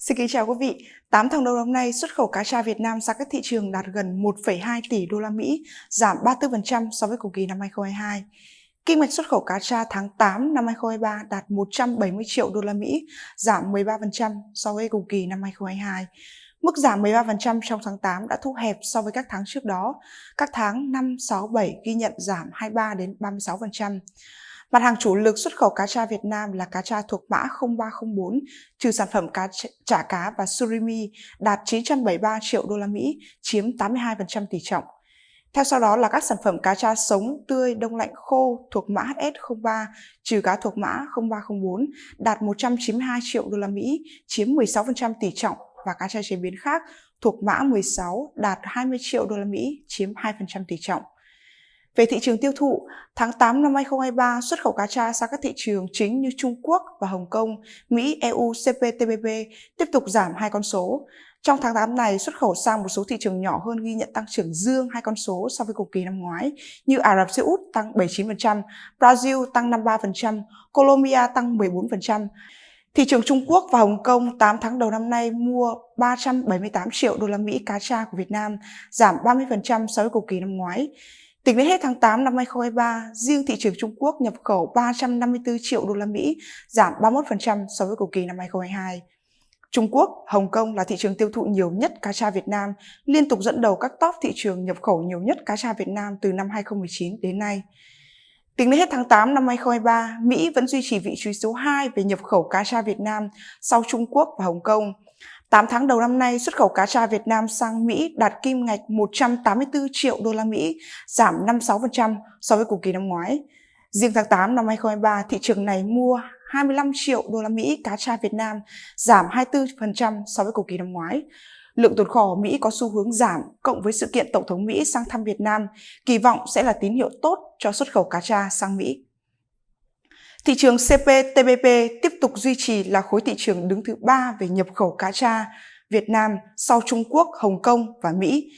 Xin kính chào quý vị. 8 tháng đầu năm nay, xuất khẩu cá tra Việt Nam sang các thị trường đạt gần 1,2 tỷ đô la Mỹ, giảm 34% so với cùng kỳ năm 2022. Kim ngạch xuất khẩu cá tra tháng 8 năm 2023 đạt 170 triệu đô la Mỹ, giảm 13% so với cùng kỳ năm 2022. Mức giảm 13% trong tháng 8 đã thu hẹp so với các tháng trước đó. Các tháng 5, 6, 7 ghi nhận giảm 23 đến 36%. Mặt hàng chủ lực xuất khẩu cá tra Việt Nam là cá tra thuộc mã 0304, trừ sản phẩm chả cá và surimi, đạt 973 triệu đô la Mỹ, chiếm 82% tỷ trọng. Theo sau đó là các sản phẩm cá tra sống, tươi, đông lạnh khô thuộc mã HS03, trừ cá thuộc mã 0304, đạt 192 triệu đô la Mỹ, chiếm 16% tỷ trọng, và cá tra chế biến khác thuộc mã 16 đạt 20 triệu đô la Mỹ, chiếm 2% tỷ trọng. Về thị trường tiêu thụ, tháng 8 năm 2023, xuất khẩu cá tra sang các thị trường chính như Trung Quốc và Hồng Kông, Mỹ, EU, CPTPP tiếp tục giảm hai con số. Trong tháng 8 này, xuất khẩu sang một số thị trường nhỏ hơn ghi nhận tăng trưởng dương hai con số so với cùng kỳ năm ngoái, như Ả Rập Xê Út tăng 79%, Brazil tăng 53%, Colombia tăng 14%. Thị trường Trung Quốc và Hồng Kông 8 tháng đầu năm nay mua 378 triệu đô la Mỹ cá tra của Việt Nam, giảm 30% so với cùng kỳ năm ngoái. Tính đến hết tháng 8 năm 2023, riêng thị trường Trung Quốc nhập khẩu 354 triệu đô la Mỹ, giảm 31% so với cùng kỳ năm 2022. Trung Quốc, Hồng Kông là thị trường tiêu thụ nhiều nhất cá tra Việt Nam, liên tục dẫn đầu các top thị trường nhập khẩu nhiều nhất cá tra Việt Nam từ năm 2019 đến nay. Tính đến hết tháng 8 năm 2023, Mỹ vẫn duy trì vị trí số 2 về nhập khẩu cá tra Việt Nam sau Trung Quốc và Hồng Kông. 8 tháng đầu năm nay, xuất khẩu cá tra Việt Nam sang Mỹ đạt kim ngạch 184 triệu đô la Mỹ, giảm 56% so với cùng kỳ năm ngoái. Riêng tháng 8 năm 2023, thị trường này mua 25 triệu đô la Mỹ cá tra Việt Nam, giảm 24% so với cùng kỳ năm ngoái. Lượng tồn kho Mỹ có xu hướng giảm, cộng với sự kiện Tổng thống Mỹ sang thăm Việt Nam, kỳ vọng sẽ là tín hiệu tốt cho xuất khẩu cá tra sang Mỹ. Thị trường CPTPP tiếp tục duy trì là khối thị trường đứng thứ 3 về nhập khẩu cá tra Việt Nam sau Trung Quốc, Hồng Kông và Mỹ.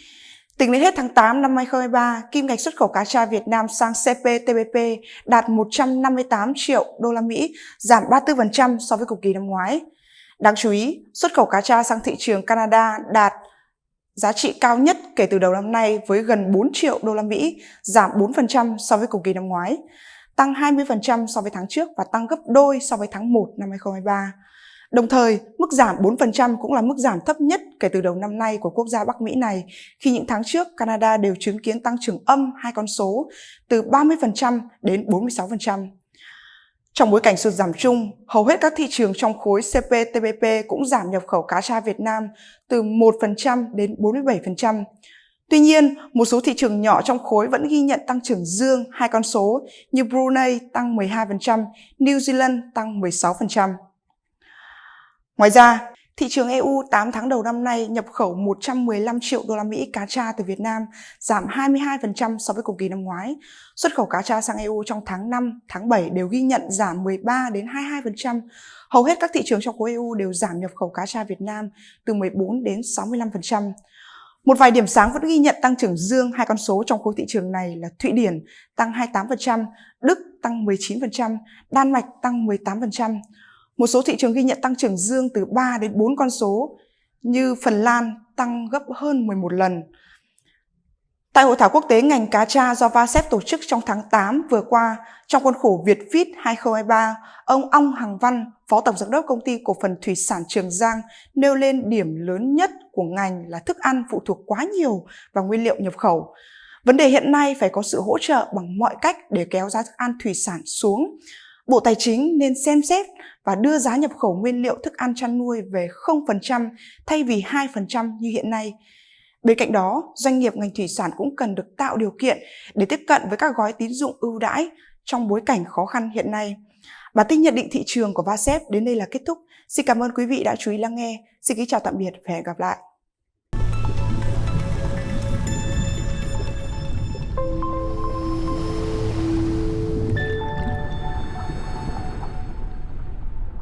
Tính đến hết tháng 8 năm 2023, kim ngạch xuất khẩu cá tra Việt Nam sang CPTPP đạt 158 triệu đô la Mỹ, giảm 34% so với cùng kỳ năm ngoái. Đáng chú ý, xuất khẩu cá tra sang thị trường Canada đạt giá trị cao nhất kể từ đầu năm nay với gần 4 triệu đô la Mỹ, giảm 4% so với cùng kỳ năm ngoái, tăng 20% so với tháng trước và tăng gấp đôi so với tháng 1 năm 2023. Đồng thời, mức giảm 4% cũng là mức giảm thấp nhất kể từ đầu năm nay của quốc gia Bắc Mỹ này, khi những tháng trước Canada đều chứng kiến tăng trưởng âm hai con số từ 30% đến 46%. Trong bối cảnh sụt giảm chung, hầu hết các thị trường trong khối CPTPP cũng giảm nhập khẩu cá tra Việt Nam từ 1% đến 47%. Tuy nhiên, một số thị trường nhỏ trong khối vẫn ghi nhận tăng trưởng dương hai con số như Brunei tăng 12%, New Zealand tăng 16%. Ngoài ra, thị trường EU 8 tháng đầu năm nay nhập khẩu 115 triệu đô la Mỹ cá tra từ Việt Nam, giảm 22% so với cùng kỳ năm ngoái. Xuất khẩu cá tra sang EU trong tháng 5, tháng 7 đều ghi nhận giảm 13 đến 22%. Hầu hết các thị trường trong khối EU đều giảm nhập khẩu cá tra Việt Nam từ 14 đến 65%. Một vài điểm sáng vẫn ghi nhận tăng trưởng dương hai con số trong khối thị trường này là Thụy Điển tăng 28%, Đức tăng 19%, Đan Mạch tăng 18%. Một số thị trường ghi nhận tăng trưởng dương từ 3 đến 4 con số như Phần Lan tăng gấp hơn 11 lần. Tại hội thảo quốc tế ngành cá tra do VASEP tổ chức trong tháng 8 vừa qua, trong khuôn khổ VietFeed 2023, ông Ong Hằng Văn, Phó Tổng Giám đốc Công ty Cổ phần Thủy sản Trường Giang, nêu lên điểm lớn nhất của ngành là thức ăn phụ thuộc quá nhiều vào nguyên liệu nhập khẩu. Vấn đề hiện nay phải có sự hỗ trợ bằng mọi cách để kéo giá thức ăn thủy sản xuống. Bộ Tài chính nên xem xét và đưa giá nhập khẩu nguyên liệu thức ăn chăn nuôi về 0% thay vì 2% như hiện nay. Bên cạnh đó, doanh nghiệp ngành thủy sản cũng cần được tạo điều kiện để tiếp cận với các gói tín dụng ưu đãi trong bối cảnh khó khăn hiện nay. Bản tin nhận định thị trường của VASEP đến đây là kết thúc. Xin cảm ơn quý vị đã chú ý lắng nghe. Xin kính chào tạm biệt và hẹn gặp lại.